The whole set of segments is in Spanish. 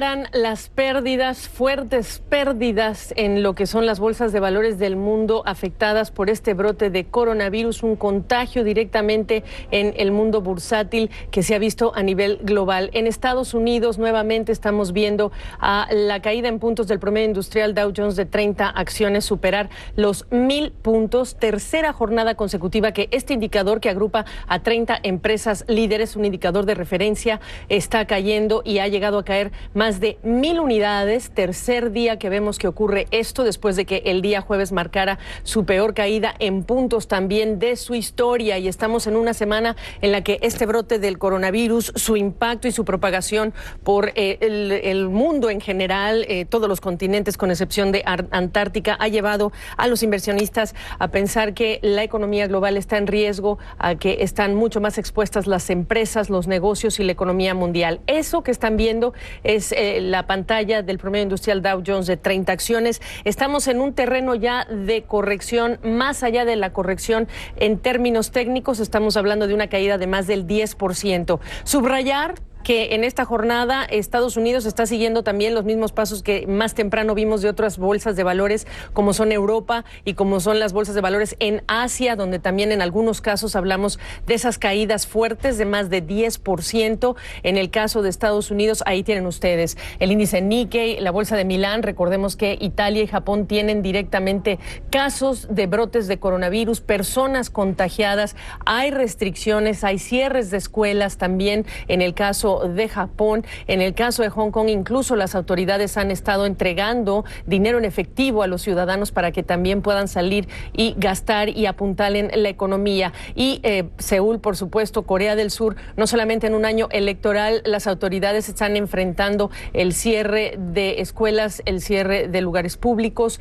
paran las pérdidas, fuertes pérdidas en lo que son las bolsas de valores del mundo afectadas por este brote de coronavirus, un contagio directamente en el mundo bursátil que se ha visto a nivel global. En Estados Unidos nuevamente estamos viendo a la caída en puntos del promedio industrial Dow Jones de 30 acciones superar los 1,000 puntos, tercera jornada consecutiva que este indicador que agrupa a 30 empresas líderes, un indicador de referencia, está cayendo y ha llegado a caer más de 1,000 unidades, tercer día que vemos que ocurre esto después de que el día jueves marcara su peor caída en puntos también de su historia, y estamos en una semana en la que este brote del coronavirus, su impacto y su propagación por el mundo en general, todos los continentes con excepción de Antártica, ha llevado a los inversionistas a pensar que la economía global está en riesgo, a que están mucho más expuestas las empresas, los negocios y la economía mundial. Eso que están viendo es la pantalla del promedio industrial Dow Jones de 30 acciones. Estamos en un terreno ya de corrección, más allá de la corrección en términos técnicos, estamos hablando de una caída de más del 10%. Subrayar que en esta jornada Estados Unidos está siguiendo también los mismos pasos que más temprano vimos de otras bolsas de valores, como son Europa y como son las bolsas de valores en Asia, donde también en algunos casos hablamos de esas caídas fuertes de más de 10%. En el caso de Estados Unidos, ahí tienen ustedes el índice Nikkei, la bolsa de Milán. Recordemos que Italia y Japón tienen directamente casos de brotes de coronavirus, personas contagiadas, hay restricciones, hay cierres de escuelas también en el caso de Japón. En el caso de Hong Kong, incluso las autoridades han estado entregando dinero en efectivo a los ciudadanos para que también puedan salir y gastar y apuntalen la economía. Y Seúl, por supuesto, Corea del Sur, no solamente en un año electoral, las autoridades están enfrentando el cierre de escuelas, el cierre de lugares públicos,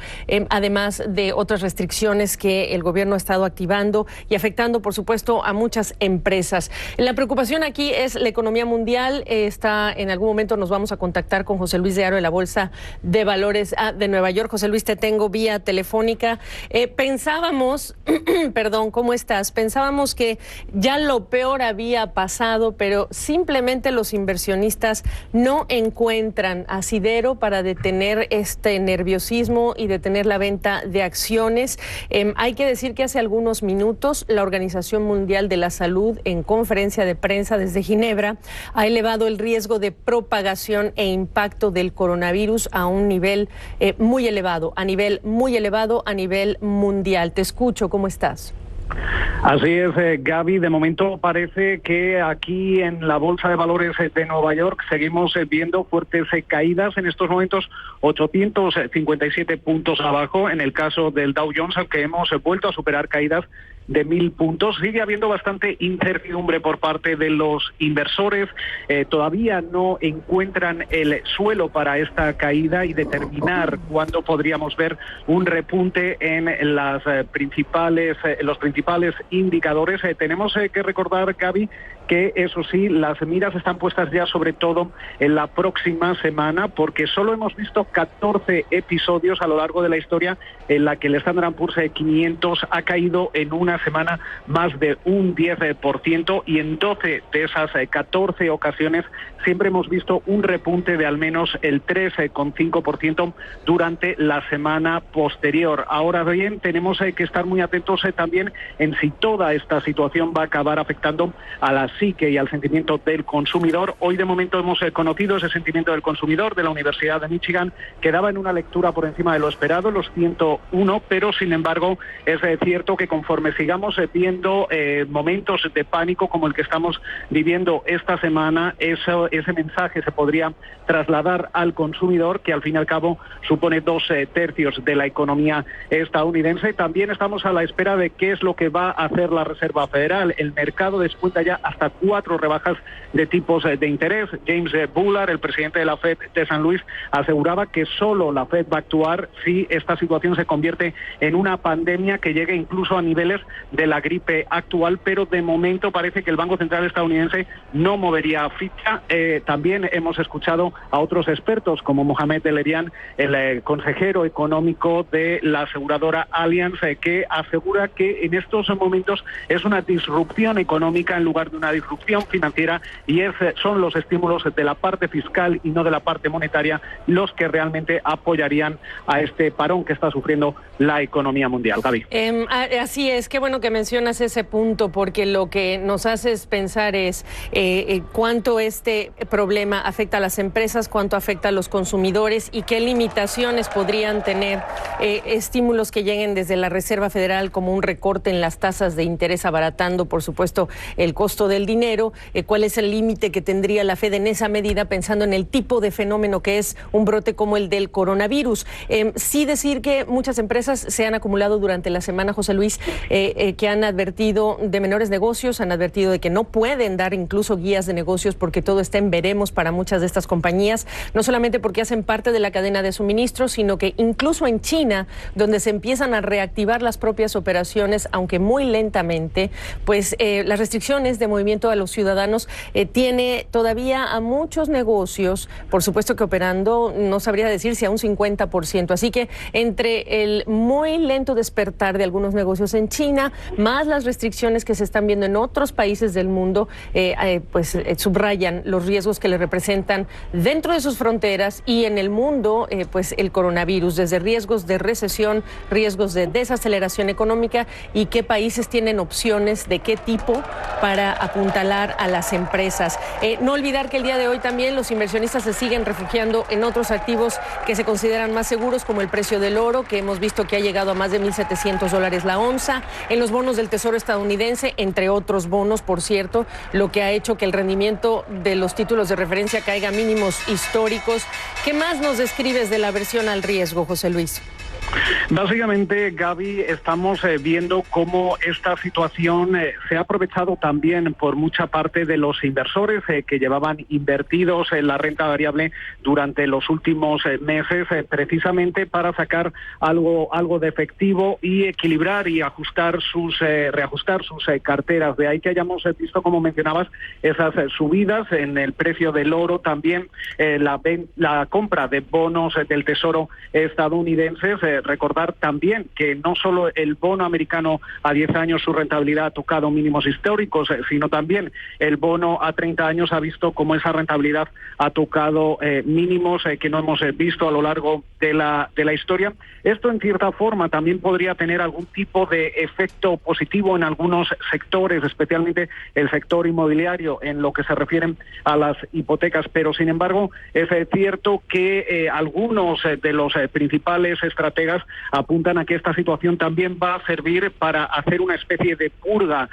además de otras restricciones que el gobierno ha estado activando y afectando, por supuesto, a muchas empresas. La preocupación aquí es la economía mundial. En algún momento nos vamos a contactar con José Luis de Haro de la Bolsa de Valores de Nueva York. José Luis, te tengo vía telefónica. Pensábamos, perdón, ¿cómo estás? Pensábamos que ya lo peor había pasado, pero simplemente los inversionistas no encuentran asidero para detener este nerviosismo y detener la venta de acciones. Hay que decir que hace algunos minutos la Organización Mundial de la Salud, en conferencia de prensa desde Ginebra, ha elevado el riesgo de propagación e impacto del coronavirus a un nivel muy elevado, a nivel mundial. Te escucho, ¿cómo estás? Así es, Gaby. De momento parece que aquí en la Bolsa de Valores de Nueva York seguimos viendo fuertes caídas. En estos momentos 857 puntos abajo. En el caso del Dow Jones, aunque hemos vuelto a superar caídas de 1,000 puntos, sigue habiendo bastante incertidumbre por parte de los inversores. Todavía no encuentran el suelo para esta caída y determinar cuándo podríamos ver un repunte en los principales indicadores. Tenemos que recordar, Gaby, que eso sí, las miras están puestas ya sobre todo en la próxima semana, porque solo hemos visto 14 episodios a lo largo de la historia en la que el Standard & Poor's 500 ha caído en una semana más de un 10%, y en 12 de esas 14 ocasiones siempre hemos visto un repunte de al menos el 3,5% durante la semana posterior. Ahora bien, tenemos que estar muy atentos también en si toda esta situación va a acabar afectando a la psique y al sentimiento del consumidor. Hoy de momento hemos conocido ese sentimiento del consumidor de la Universidad de Michigan, que daba en una lectura por encima de lo esperado, los 101, pero sin embargo es cierto que conforme sigamos viendo momentos de pánico como el que estamos viviendo esta semana, ese mensaje se podría trasladar al consumidor, que al fin y al cabo supone 2/3 de la economía estadounidense. También estamos a la espera de qué es lo que va a hacer la Reserva Federal. El mercado descuenta ya hasta 4 rebajas de tipos de interés. James Bullard, el presidente de la Fed de San Luis, aseguraba que solo la Fed va a actuar si esta situación se convierte en una pandemia que llegue incluso a niveles de la gripe actual, pero de momento parece que el Banco Central estadounidense no movería ficha. También hemos escuchado a otros expertos como Mohamed El-Erian, el consejero económico de la aseguradora Allianz, que asegura que en estos momentos es una disrupción económica en lugar de una disrupción financiera, y son los estímulos de la parte fiscal y no de la parte monetaria los que realmente apoyarían a este parón que está sufriendo la economía mundial. Gaby. Así es, qué bueno que mencionas ese punto, porque lo que nos hace pensar es cuánto este problema afecta a las empresas, cuánto afecta a los consumidores y qué limitaciones podrían tener estímulos que lleguen desde la Reserva Federal, como un recorte en las tasas de interés, abaratando, por supuesto, el costo del dinero. ¿Cuál es el límite que tendría la Fed en esa medida, pensando en el tipo de fenómeno que es un brote como el del coronavirus? Sí decir que muchas empresas se han acumulado durante la semana, José Luis, que han advertido de menores negocios, han advertido de que no pueden dar incluso guías de negocios porque todo está en veremos para muchas de estas compañías, no solamente porque hacen parte de la cadena de suministro, sino que incluso en China, donde se empiezan a reactivar las propias operaciones, aunque muy lentamente, pues las restricciones de movimiento a los ciudadanos tiene todavía a muchos negocios, por supuesto que operando, no sabría decir si a un 50%. Así que entre el muy lento despertar de algunos negocios en China, más las restricciones que se están viendo en otros países del mundo, subrayan los riesgos que le representan dentro de sus fronteras y en el mundo, pues el coronavirus, desde riesgos de recesión, riesgos de desaceleración económica, y qué países tienen opciones de qué tipo para apuntalar a las empresas. No olvidar que el día de hoy también los inversionistas se siguen refugiando en otros activos que se consideran más seguros, como el precio del oro, que hemos visto que ha llegado a más de $1,700 la onza, en los bonos del Tesoro estadounidense, entre otros bonos, por cierto, lo que ha hecho que el rendimiento de los títulos de referencia caiga a mínimos históricos. ¿Qué más nos describes de la aversión al riesgo, José Luis? Básicamente, Gaby, estamos viendo cómo esta situación se ha aprovechado también por mucha parte de los inversores que llevaban invertidos en la renta variable durante los últimos meses, precisamente para sacar algo de efectivo y equilibrar y reajustar sus carteras. De ahí que hayamos visto, como mencionabas, esas subidas en el precio del oro, también la compra de bonos del Tesoro estadounidenses. Recordar también que no solo el bono americano a 10 años, su rentabilidad ha tocado mínimos históricos, sino también el bono a 30 años ha visto cómo esa rentabilidad ha tocado mínimos que no hemos visto a lo largo de la historia. Esto, en cierta forma, también podría tener algún tipo de efecto positivo en algunos sectores, especialmente el sector inmobiliario, en lo que se refiere a las hipotecas, pero sin embargo es cierto que algunos de los principales estrategas apuntan a que esta situación también va a servir para hacer una especie de purga,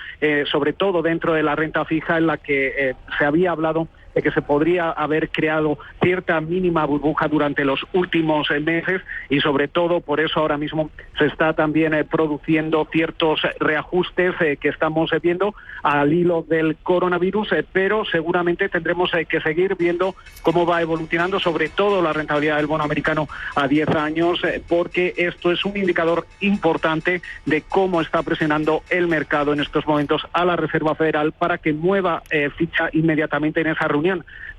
sobre todo dentro de la renta fija, en la que se había hablado de que se podría haber creado cierta mínima burbuja durante los últimos meses, y sobre todo por eso ahora mismo se está también produciendo ciertos reajustes que estamos viendo al hilo del coronavirus, pero seguramente tendremos que seguir viendo cómo va evolucionando, sobre todo la rentabilidad del bono americano a 10 años, porque esto es un indicador importante de cómo está presionando el mercado en estos momentos a la Reserva Federal para que mueva ficha inmediatamente en esa reunión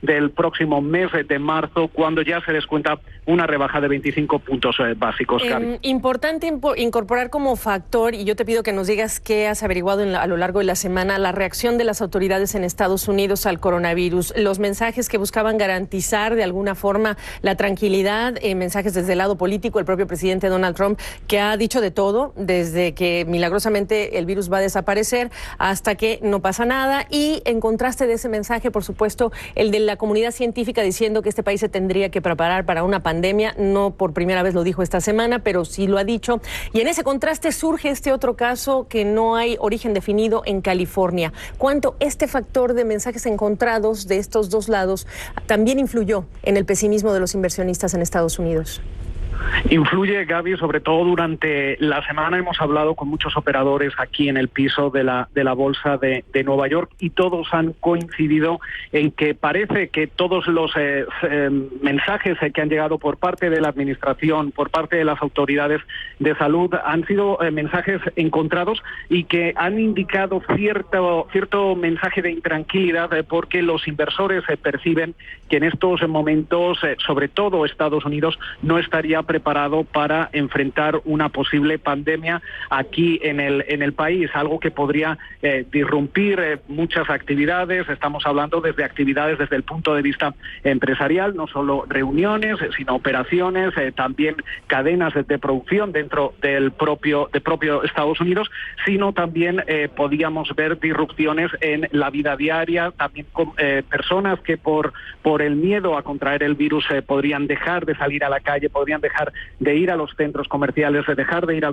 del próximo mes de marzo, cuando ya se descuenta una rebaja de 25 puntos básicos. Importante incorporar como factor, y yo te pido que nos digas qué has averiguado a lo largo de la semana, la reacción de las autoridades en Estados Unidos al coronavirus, los mensajes que buscaban garantizar de alguna forma la tranquilidad, mensajes desde el lado político, el propio presidente Donald Trump, que ha dicho de todo, desde que milagrosamente el virus va a desaparecer hasta que no pasa nada, y en contraste de ese mensaje, por supuesto, el de la comunidad científica diciendo que este país se tendría que preparar para una pandemia. No por primera vez lo dijo esta semana, pero sí lo ha dicho. Y en ese contraste surge este otro caso que no hay origen definido en California. ¿Cuánto este factor de mensajes encontrados de estos dos lados también influyó en el pesimismo de los inversionistas en Estados Unidos? Influye, Gaby, sobre todo durante la semana hemos hablado con muchos operadores aquí en el piso de la bolsa de Nueva York y todos han coincidido en que parece que todos los mensajes que han llegado por parte de la administración, por parte de las autoridades de salud, han sido mensajes encontrados y que han indicado cierto mensaje de intranquilidad porque los inversores perciben que en estos momentos, sobre todo Estados Unidos, no estaría preparado para enfrentar una posible pandemia aquí en el país, algo que podría disrumpir muchas actividades. Estamos hablando desde actividades desde el punto de vista empresarial, no solo reuniones, sino operaciones, también cadenas de producción dentro del propio Estados Unidos, sino también podíamos ver disrupciones en la vida diaria, también con personas que por el miedo a contraer el virus podrían dejar de salir a la calle, podrían dejar de ir a los centros comerciales, de dejar de ir a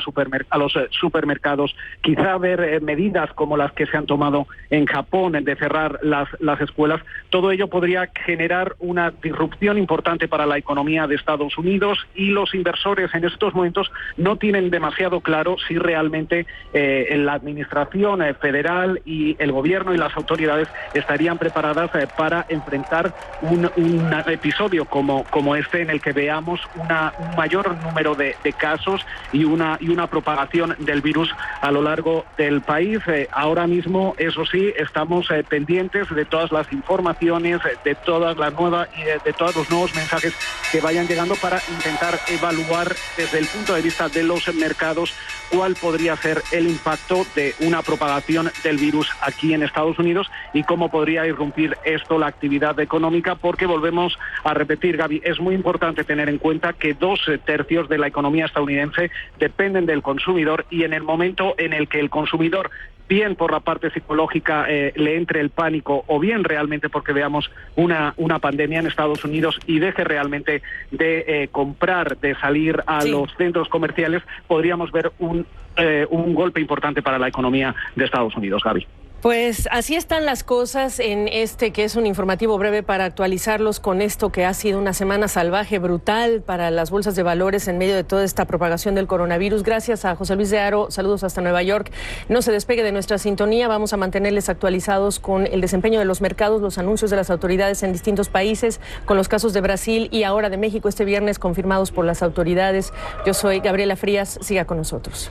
los supermercados, quizá ver medidas como las que se han tomado en Japón, de cerrar las escuelas. Todo ello podría generar una disrupción importante para la economía de Estados Unidos y los inversores en estos momentos no tienen demasiado claro si realmente la administración federal y el gobierno y las autoridades estarían preparadas para enfrentar un episodio como este en el que veamos un mayor número de casos y una propagación del virus a lo largo del país. Ahora mismo, eso sí, estamos pendientes de todas las informaciones, de todos los nuevos mensajes que vayan llegando para intentar evaluar desde el punto de vista de los mercados cuál podría ser el impacto de una propagación del virus aquí en Estados Unidos y cómo podría irrumpir esto la actividad económica, porque volvemos a repetir, Gaby, es muy importante tener en cuenta que 2/3 de la economía estadounidense dependen del consumidor y en el momento en el que el consumidor, bien por la parte psicológica, le entre el pánico o bien realmente porque veamos una pandemia en Estados Unidos y deje realmente de comprar, de salir a los centros comerciales, podríamos ver un golpe importante para la economía de Estados Unidos, Gaby. Pues así están las cosas en este que es un informativo breve para actualizarlos con esto que ha sido una semana salvaje, brutal para las bolsas de valores en medio de toda esta propagación del coronavirus. Gracias a José Luis de Haro, saludos hasta Nueva York. No se despegue de nuestra sintonía, vamos a mantenerles actualizados con el desempeño de los mercados, los anuncios de las autoridades en distintos países, con los casos de Brasil y ahora de México este viernes confirmados por las autoridades. Yo soy Gabriela Frías, siga con nosotros.